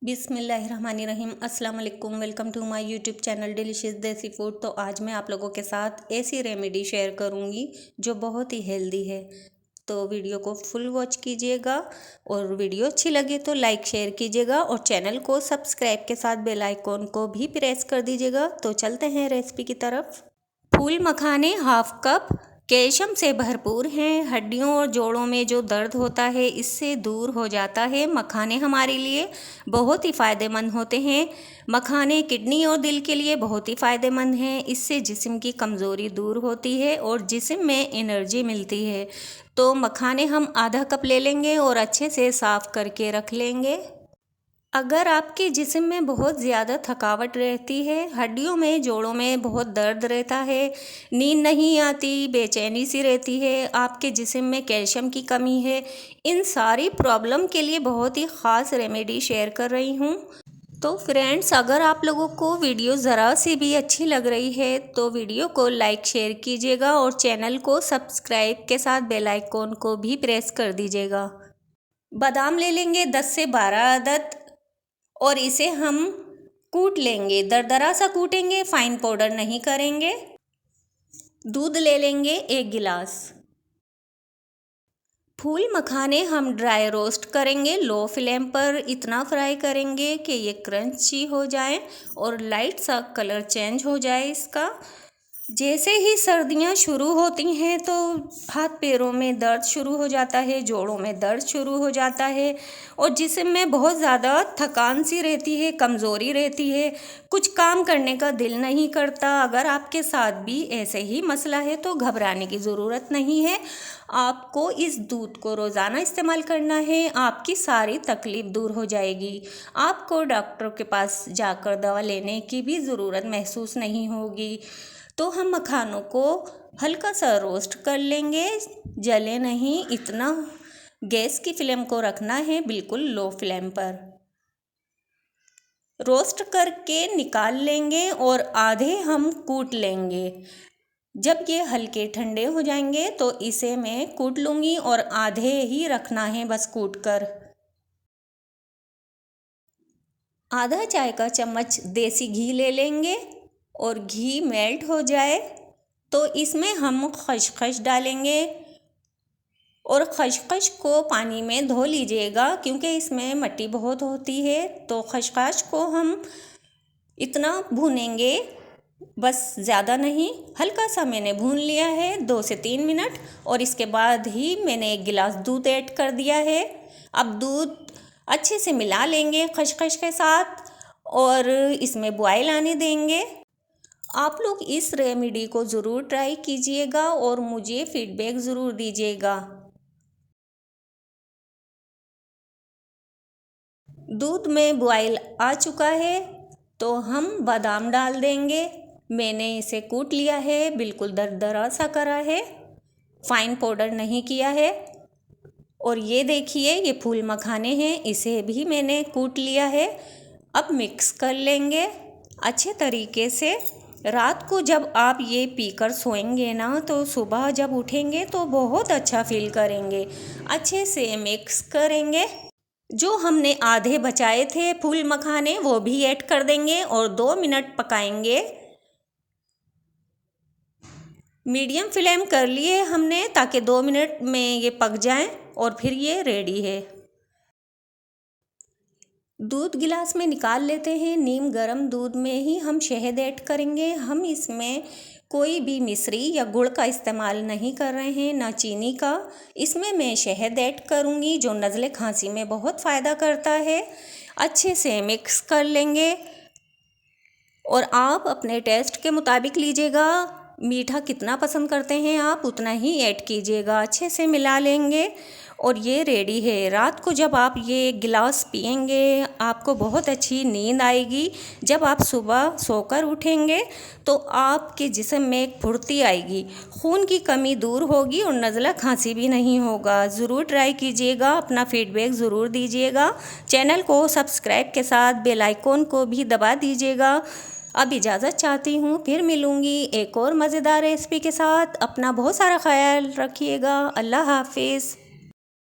बिस्मिल्लाहिर्रहमानिर्रहीम अस्सलाम वालेकुम। Welcome to my YouTube channel delicious desi food. तो आज मैं आप लोगों के साथ ऐसी रेमेडी शेयर करूंगी जो बहुत ही हेल्दी है। तो वीडियो को फुल वॉच कीजिएगा और वीडियो अच्छी लगे तो लाइक शेयर कीजिएगा और चैनल को सब्सक्राइब के साथ बेल आइकॉन को भी प्रेस कर दीजिएगा। तो चलते हैं रेसिपी की तरफ। फूल मखाने हाफ कप कैल्शियम से भरपूर हैं। हड्डियों और जोड़ों में जो दर्द होता है इससे दूर हो जाता है। मखाने हमारे लिए बहुत ही फ़ायदेमंद होते हैं। मखाने किडनी और दिल के लिए बहुत ही फ़ायदेमंद हैं। इससे जिस्म की कमज़ोरी दूर होती है और जिस्म में एनर्जी मिलती है। तो मखाने हम आधा कप ले लेंगे और अच्छे से साफ़ करके रख लेंगे। अगर आपके जिस्म में बहुत ज़्यादा थकावट रहती है, हड्डियों में जोड़ों में बहुत दर्द रहता है, नींद नहीं आती, बेचैनी सी रहती है, आपके जिस्म में कैल्शियम की कमी है, इन सारी प्रॉब्लम के लिए बहुत ही ख़ास रेमेडी शेयर कर रही हूँ। तो फ्रेंड्स, अगर आप लोगों को वीडियो ज़रा सी भी अच्छी लग रही है तो वीडियो को लाइक शेयर कीजिएगा और चैनल को सब्सक्राइब के साथ बेल आइकॉन को भी प्रेस कर दीजिएगा। बादाम ले लेंगे 10 से 12 अदद और इसे हम कूट लेंगे। दरदरा सा कूटेंगे, फाइन पाउडर नहीं करेंगे। दूध ले लेंगे 1 गिलास। फूल मखाने हम ड्राई रोस्ट करेंगे लो फ्लेम पर। इतना फ्राई करेंगे कि ये क्रंची हो जाए और लाइट सा कलर चेंज हो जाए इसका। जैसे ही सर्दियां शुरू होती हैं तो हाथ पैरों में दर्द शुरू हो जाता है, जोड़ों में दर्द शुरू हो जाता है और जिस्म में बहुत ज़्यादा थकान सी रहती है, कमज़ोरी रहती है, कुछ काम करने का दिल नहीं करता। अगर आपके साथ भी ऐसे ही मसला है तो घबराने की ज़रूरत नहीं है। आपको इस दूध को रोज़ाना इस्तेमाल करना है, आपकी सारी तकलीफ़ दूर हो जाएगी। आपको डॉक्टर के पास जाकर दवा लेने की भी ज़रूरत महसूस नहीं होगी। तो हम मखानों को हल्का सा रोस्ट कर लेंगे, जले नहीं, इतना गैस की फ्लेम को रखना है बिल्कुल लो फ्लेम पर। रोस्ट करके निकाल लेंगे और आधे हम कूट लेंगे। जब ये हल्के ठंडे हो जाएंगे तो इसे मैं कूट लूँगी और आधे ही रखना है बस कूट कर। आधा चाय का चम्मच देसी घी ले लेंगे और घी मेल्ट हो जाए तो इसमें हम खसखस डालेंगे और खसखस को पानी में धो लीजिएगा क्योंकि इसमें मिट्टी बहुत होती है। तो खसखस को हम इतना भूनेंगे, बस ज़्यादा नहीं, हल्का सा मैंने भून लिया है 2 से 3 मिनट और इसके बाद ही मैंने 1 गिलास दूध ऐड कर दिया है। अब दूध अच्छे से मिला लेंगे खसखस के साथ और इसमें बॉयल आने देंगे। आप लोग इस रेमेडी को ज़रूर ट्राई कीजिएगा और मुझे फीडबैक ज़रूर दीजिएगा। दूध में बॉयल आ चुका है तो हम बादाम डाल देंगे। मैंने इसे कूट लिया है, बिल्कुल दरदरा सा करा है, फाइन पाउडर नहीं किया है। और ये देखिए, ये फूल मखाने हैं, इसे भी मैंने कूट लिया है। अब मिक्स कर लेंगे अच्छे तरीके से। रात को जब आप ये पीकर सोएंगे ना तो सुबह जब उठेंगे तो बहुत अच्छा फील करेंगे। अच्छे से मिक्स करेंगे। जो हमने आधे बचाए थे फूल मखाने वो भी ऐड कर देंगे और 2 मिनट पकाएंगे। मीडियम फ्लेम कर लिए हमने ताकि 2 मिनट में ये पक जाएं और फिर ये रेडी है। दूध गिलास में निकाल लेते हैं। नीम गर्म दूध में ही हम शहद ऐड करेंगे। हम इसमें कोई भी मिश्री या गुड़ का इस्तेमाल नहीं कर रहे हैं, ना चीनी का। इसमें मैं शहद ऐड करूँगी जो नज़ले खांसी में बहुत फ़ायदा करता है। अच्छे से मिक्स कर लेंगे और आप अपने टेस्ट के मुताबिक लीजिएगा। मीठा कितना पसंद करते हैं आप उतना ही ऐड कीजिएगा। अच्छे से मिला लेंगे और ये रेडी है। रात को जब आप ये गिलास पिएंगे आपको बहुत अच्छी नींद आएगी। जब आप सुबह सोकर उठेंगे तो आपके जिस्म में एक फुर्ती आएगी, खून की कमी दूर होगी और नज़ला खांसी भी नहीं होगा। ज़रूर ट्राई कीजिएगा, अपना फीडबैक ज़रूर दीजिएगा। चैनल को सब्सक्राइब के साथ बेल आइकॉन को भी दबा दीजिएगा। अब इजाज़त चाहती हूँ, फिर मिलूँगी एक और मज़ेदार रेसिपी के साथ। अपना बहुत सारा ख्याल रखिएगा। अल्लाह हाफिज़।